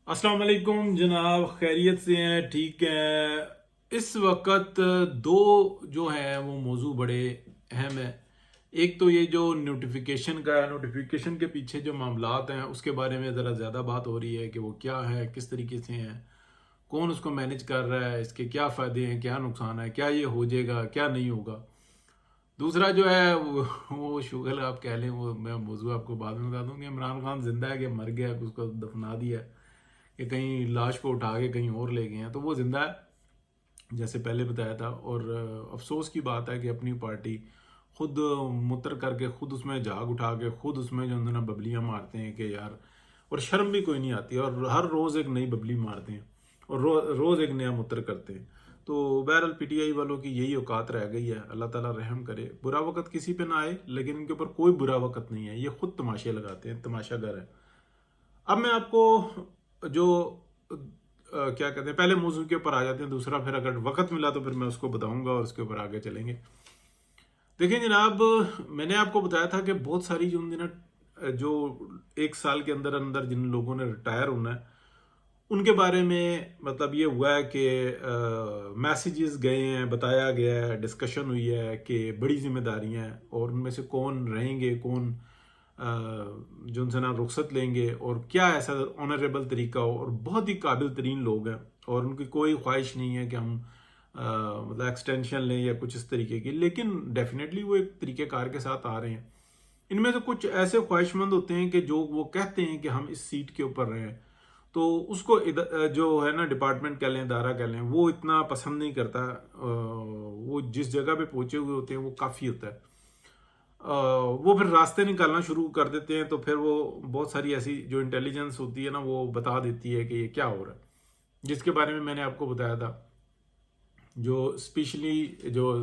अस्सलाम वालेकुम जनाब, खैरियत से हैं? ठीक है। इस वक्त दो जो हैं वो मौजू बड़े अहम है। एक तो ये जो नोटिफिकेशन का है, नोटिफिकेशन के पीछे जो मामलात हैं उसके बारे में ज़रा ज़्यादा बात हो रही है कि वो क्या है, किस तरीके से हैं, कौन उसको मैनेज कर रहा है, इसके क्या फ़ायदे हैं, क्या नुकसान है, क्या ये हो जाएगा, क्या नहीं होगा। दूसरा जो है वो शुगर आप कह लें, वो मैं मौजू आपको बाद में बता दूँ कि इमरान खान जिंदा है कि मर गया, कि उसको दफना दिया है, कि कहीं लाश को उठा के कहीं और ले गए हैं। तो वो जिंदा है जैसे पहले बताया था। और अफसोस की बात है कि अपनी पार्टी खुद मुतर करके, खुद उसमें झाग उठा के, खुद उसमें जो है ना बबलियाँ मारते हैं कि यार, और शर्म भी कोई नहीं आती, और हर रोज़ एक नई बबली मारते हैं और रोज़ एक नया मुतर करते हैं। तो बहरहाल पीटीआई वालों की यही औकात रह गई है। अल्लाह ताला रहम करे, बुरा वक्त किसी पे ना आए, लेकिन इनके ऊपर कोई बुरा वक्त नहीं है, ये खुद तमाशे लगाते हैं, तमाशागर है। अब मैं आपको जो क्या कहते हैं, पहले मौजू के ऊपर आ जाते हैं, दूसरा फिर अगर वक्त मिला तो फिर मैं उसको बताऊंगा और उसके ऊपर आगे चलेंगे। देखिए जनाब, मैंने आपको बताया था कि बहुत सारी जो ना जो एक साल के अंदर अंदर जिन लोगों ने रिटायर होना है उनके बारे में मतलब ये हुआ है कि मैसेजेस गए हैं, बताया गया है, डिस्कशन हुई है कि बड़ी जिम्मेदारियां हैं और उनमें से कौन रहेंगे, कौन जो उनसे ना रुखसत लेंगे, और क्या ऐसा ऑनरेबल तरीका हो। और बहुत ही काबिल तरीन लोग हैं और उनकी कोई ख्वाहिश नहीं है कि हम मतलब एक्सटेंशन लें या कुछ इस तरीके की, लेकिन डेफिनेटली वो एक तरीक़ेकार के साथ आ रहे हैं। इनमें से कुछ ऐसे ख्वाहिशमंद होते हैं कि जो वो कहते हैं कि हम इस सीट के ऊपर रहें, तो उसको जो है ना डिपार्टमेंट कह लें, इदारा कह लें, वो इतना पसंद नहीं करता। वो जिस जगह पे पहुंचे हुए होते हैं वो काफ़ी होता है। वो फिर रास्ते निकालना शुरू कर देते हैं, तो फिर वो बहुत सारी ऐसी जो इंटेलिजेंस होती है ना वो बता देती है कि ये क्या हो रहा है, जिसके बारे में मैंने आपको बताया था। जो स्पेशली जो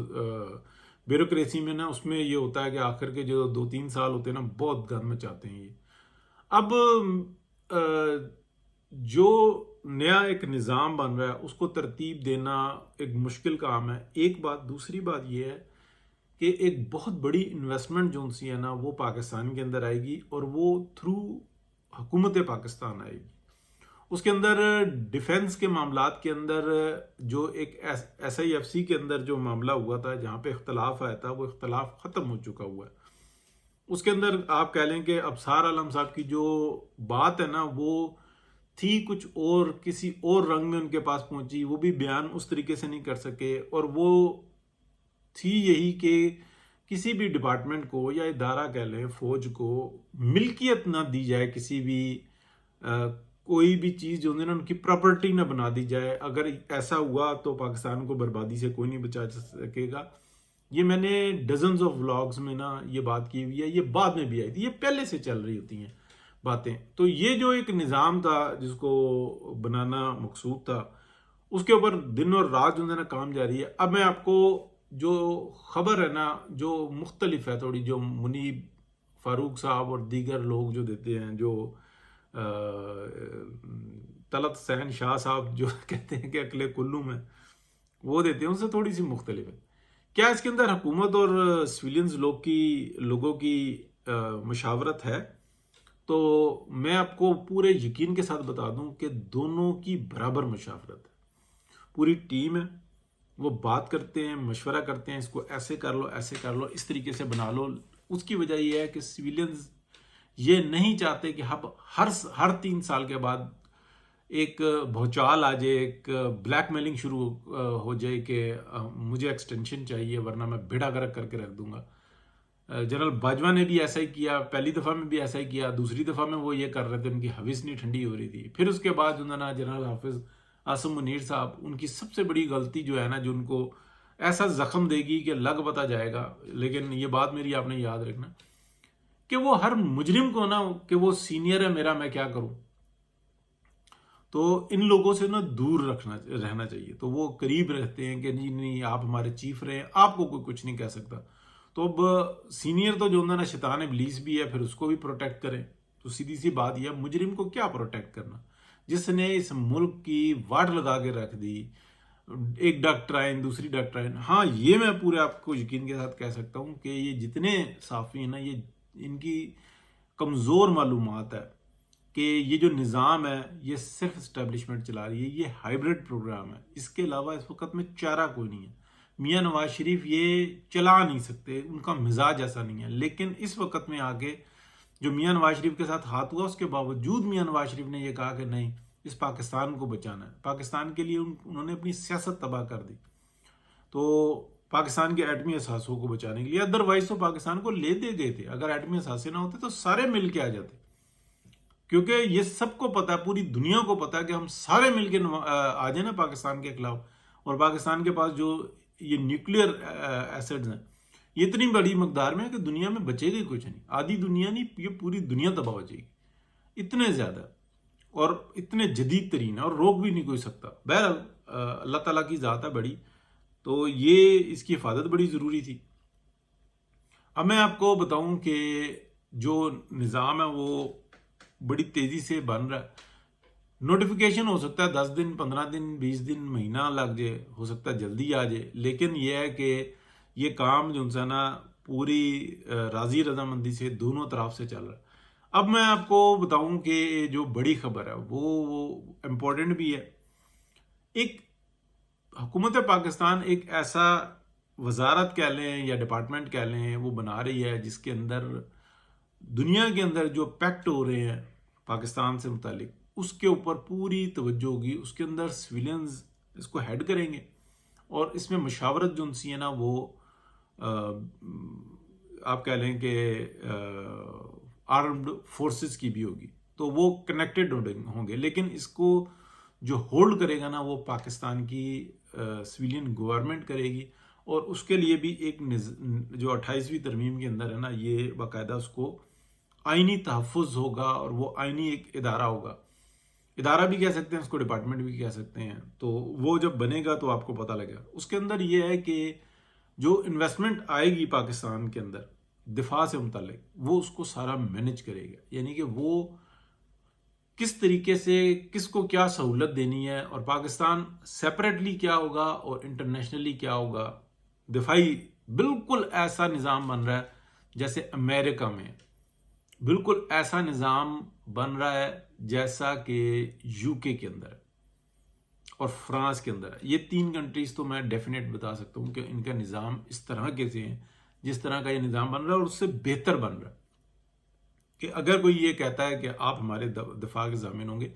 ब्यूरोक्रेसी में ना, उसमें ये होता है कि आखिर के जो 2-3 साल होते हैं ना, बहुत गंद मचाते हैं ये। अब जो नया एक निज़ाम बन रहा है उसको तरतीब देना एक मुश्किल काम है, एक बात। दूसरी बात यह है कि एक बहुत बड़ी इन्वेस्टमेंट जो सी है ना वो पाकिस्तान के अंदर आएगी, और वो थ्रू हुकूमत पाकिस्तान आएगी। उसके अंदर डिफेंस के मामलात के अंदर जो एक SIFC के अंदर जो मामला हुआ था, जहाँ पे इख्तलाफ आया था, वो इख्तलाफ ख़त्म हो चुका हुआ है। उसके अंदर आप कह लें कि अबसार आलम साहब की जो बात है ना वो थी कुछ और, किसी और रंग में उनके पास पहुंची, वो भी बयान उस तरीके से नहीं कर सके। और वो थी यही कि किसी भी डिपार्टमेंट को या इदारा कह लें, फौज को मिल्कियत ना दी जाए, किसी भी कोई भी चीज़ जो है ना उनकी प्रॉपर्टी ना बना दी जाए। अगर ऐसा हुआ तो पाकिस्तान को बर्बादी से कोई नहीं बचा सकेगा। ये मैंने डजन्स ऑफ व्लॉग्स में ना ये बात की हुई है, ये बाद में भी आई थी, ये पहले से चल रही होती हैं बातें। तो ये जो एक निज़ाम था जिसको बनाना मकसूद था, उसके ऊपर दिन और रात जो है ना काम जारी है। अब मैं आपको जो खबर है ना, जो मुख्तलिफ है थोड़ी, जो मुनीब फारूक साहब और दीगर लोग जो देते हैं, जो तलत सैन शाह साहब जो कहते हैं कि अकले कुल्लू में, वो देते हैं, उनसे थोड़ी सी मुख्तलिफ है। क्या इसके अंदर हुकूमत और सिविलियंस लोगों की मशावरत है? तो मैं आपको पूरे यकीन के साथ बता दूं कि दोनों की बराबर मशावरत है। पूरी टीम है, वो बात करते हैं, मशवरा करते हैं, इसको ऐसे कर लो, ऐसे कर लो, इस तरीके से बना लो। उसकी वजह यह है कि सिविलियंस ये नहीं चाहते कि हर 3 साल के बाद एक भौचाल आ जाए, एक ब्लैकमेलिंग शुरू हो जाए कि मुझे एक्सटेंशन चाहिए वरना मैं बेड़ा गर्क करके रख दूंगा। जनरल बाजवा ने भी ऐसा ही किया, पहली दफ़ा में भी ऐसा ही किया, दूसरी दफ़ा में वो ये कर रहे थे, उनकी हविस नहीं ठंडी हो रही थी। फिर उसके बाद जो ना जनरल हाफिज आसम मुनीर साहब, उनकी सबसे बड़ी गलती जो है ना, जो उनको ऐसा जख्म देगी कि लग पता जाएगा। लेकिन ये बात मेरी आपने याद रखना कि वो हर मुजरिम को ना, कि वो सीनियर है मेरा, मैं क्या करूं। तो इन लोगों से ना दूर रहना चाहिए। तो वो करीब रहते हैं कि नहीं नहीं आप हमारे चीफ रहे, आपको कोई कुछ नहीं कह सकता। तो अब सीनियर तो जो होता ना शैतान इब्लीस भी है, फिर उसको भी प्रोटेक्ट करें। तो सीधी सी बात यह, मुजरिम को क्या प्रोटेक्ट करना, जिसने इस मुल्क की वाट लगा के रख दी। एक डॉक्ट्राइन, दूसरी डॉक्ट्राइन। हाँ, ये मैं पूरे आपको यकीन के साथ कह सकता हूँ कि ये जितने साफी हैं ना, ये इनकी कमज़ोर मालूमात है। کہ یہ جو نظام ہے یہ صرف اسٹیبلشمنٹ چلا رہی ہے، یہ ہائیبرڈ پروگرام ہے، اس کے علاوہ اس وقت میں چارہ کوئی نہیں ہے۔ میاں نواز شریف یہ چلا نہیں سکتے، ان کا مزاج ایسا نہیں ہے، لیکن اس وقت میں آگے جو میاں نواز شریف کے ساتھ ہاتھ ہوا، اس کے باوجود میاں نواز شریف نے یہ کہا کہ نہیں، اس پاکستان کو بچانا ہے۔ پاکستان کے لیے انہوں نے اپنی سیاست تباہ کر دی، تو پاکستان کے ایٹمی اثاثوں کو بچانے کے لیے، ادروائز تو پاکستان کو لے دے گئے تھے، اگر ایٹمی اثاثے نہ ہوتے تو سارے مل کے آ جاتے، کیونکہ یہ سب کو پتا ہے، پوری دنیا کو پتا ہے کہ ہم سارے مل کے آ جائیں نا پاکستان کے خلاف۔ اور پاکستان کے پاس جو یہ نیوکلیئر ایسڈز ہیں یہ اتنی بڑی مقدار میں ہے کہ دنیا میں بچے گی کچھ نہیں، آدھی دنیا نہیں، یہ پوری دنیا تباہ ہو جائے گی، اتنے زیادہ اور اتنے جدید ترین، اور روک بھی نہیں کوئی سکتا۔ بہرحال اللہ تعالیٰ کی ذات ہے بڑی، تو یہ اس کی حفاظت بڑی ضروری تھی۔ اب میں آپ کو بتاؤں کہ جو نظام ہے وہ بڑی تیزی سے بن رہا ہے، نوٹیفیکیشن ہو سکتا ہے 10 دن، 15 دن، 20 دن، مہینہ لگ جائے، ہو سکتا ہے جلدی آ جائے، لیکن یہ ہے کہ یہ کام جو ہے نا پوری راضی رضامندی سے دونوں طرف سے چل رہا ہے۔ اب میں آپ کو بتاؤں کہ جو بڑی خبر ہے وہ امپورٹنٹ بھی ہے۔ ایک حکومت پاکستان ایک ایسا وزارت کہہ لیں یا ڈپارٹمنٹ کہہ لیں وہ بنا رہی ہے جس کے اندر دنیا کے اندر جو پیکٹ ہو رہے ہیں پاکستان سے متعلق اس کے اوپر پوری توجہ ہوگی، اس کے اندر سویلینز اس کو ہیڈ کریں گے، اور اس میں مشاورت جو سی ہے نا وہ آپ کہہ لیں کہ آرمڈ فورسز کی بھی ہوگی، تو وہ کنیکٹڈ ہوں گے، لیکن اس کو جو ہولڈ کرے گا نا وہ پاکستان کی سویلین گورنمنٹ کرے گی، اور اس کے لیے بھی ایک جو 28ویں ترمیم کے اندر ہے نا یہ باقاعدہ اس کو آئینی تحفظ ہوگا، اور وہ آئینی ایک ادارہ ہوگا، ادارہ بھی کہہ سکتے ہیں اس کو، ڈپارٹمنٹ بھی کہہ سکتے ہیں، تو وہ جب بنے گا تو آپ کو پتہ لگے گا۔ اس کے اندر یہ ہے کہ جو انویسٹمنٹ آئے گی پاکستان کے اندر دفاع سے متعلق وہ اس کو سارا مینج کرے گا، یعنی کہ وہ کس طریقے سے کس کو کیا سہولت دینی ہے، اور پاکستان سیپریٹلی کیا ہوگا اور انٹرنیشنلی کیا ہوگا۔ دفاعی بالکل ایسا نظام بن رہا ہے جیسے امریکہ میں، بالکل ایسا نظام بن رہا ہے جیسا کہ یو کے اندر ہے اور فرانس کے اندر ہے۔ یہ 3 کنٹریز تو میں ڈیفینیٹ بتا سکتا ہوں کہ ان کا نظام اس طرح کے سے ہیں، جس طرح کا یہ نظام بن رہا ہے اور اس سے بہتر بن رہا ہے، کہ اگر کوئی یہ کہتا ہے کہ آپ ہمارے دفاع کے ضامن ہوں گے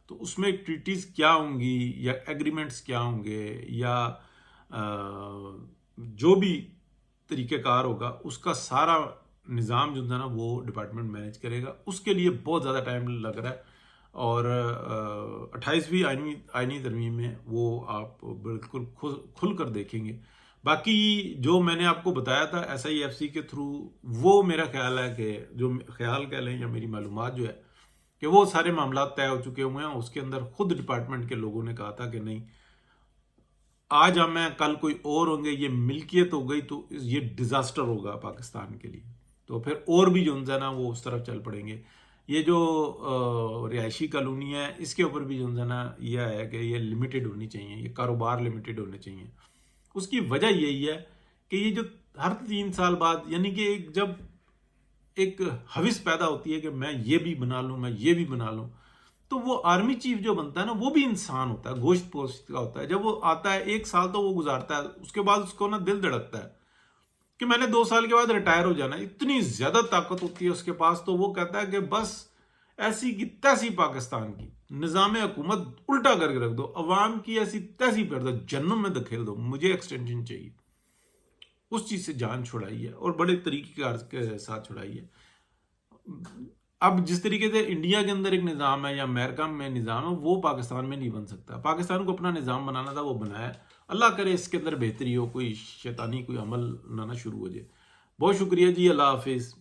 تو اس میں ٹریٹیز کیا ہوں گی یا ایگریمنٹس کیا ہوں گے یا جو بھی طریقہ کار ہوگا اس کا سارا نظام جو ہے نا وہ ڈپارٹمنٹ مینیج کرے گا۔ اس کے لیے بہت زیادہ ٹائم لگ رہا ہے، اور 28ویں آئینی ترمیم میں وہ آپ بالکل کھل کر دیکھیں گے۔ باقی جو میں نے آپ کو بتایا تھا SIFC کے تھرو، وہ میرا خیال ہے کہ جو خیال کہہ لیں یا میری معلومات جو ہے کہ وہ سارے معاملات طے ہو چکے ہوئے ہیں۔ اس کے اندر خود ڈپارٹمنٹ کے لوگوں نے کہا تھا کہ نہیں، آج ہم ہیں کل کوئی اور ہوں گے، یہ ملکیت ہو گئی تو یہ ڈیزاسٹر ہوگا پاکستان کے لیے، تو پھر اور بھی جو ہے نا وہ اس طرف چل پڑیں گے۔ یہ جو رہائشی کالونی ہے اس کے اوپر بھی جو ہے نا یہ ہے کہ یہ لمیٹڈ ہونی چاہیے، یہ کاروبار لمیٹڈ ہونے چاہیے۔ اس کی وجہ یہی ہے کہ یہ جو ہر 3 سال بعد، یعنی کہ جب ایک ہوس پیدا ہوتی ہے کہ میں یہ بھی بنا لوں، میں یہ بھی بنا لوں، تو وہ آرمی چیف جو بنتا ہے نا وہ بھی انسان ہوتا ہے، گوشت پوشت کا ہوتا ہے۔ جب وہ آتا ہے 1 سال تو وہ گزارتا ہے، اس کے بعد اس کو نا دل دھڑکتا ہے کہ میں نے 2 سال کے بعد ریٹائر ہو جانا ہے، اتنی زیادہ طاقت ہوتی ہے اس کے پاس، تو وہ کہتا ہے کہ بس ایسی کی تیسی پاکستان کی نظام حکومت الٹا کر کے رکھ دو، عوام کی ایسی تیسی کر دو، جہنم میں دھکیل دو، مجھے ایکسٹینشن چاہیے۔ اس چیز سے جان چھڑائی ہے اور بڑے طریقے کار کے ساتھ چھڑائی ہے۔ اب جس طریقے سے انڈیا کے اندر ایک نظام ہے یا امریکہ میں نظام ہے، وہ پاکستان میں نہیں بن سکتا۔ پاکستان کو اپنا نظام بنانا تھا، وہ بنایا، اللہ کرے اس کے اندر بہتری ہو، کوئی شیطانی کوئی عمل نہ شروع ہو جائے۔ بہت شکریہ جی، اللہ حافظ۔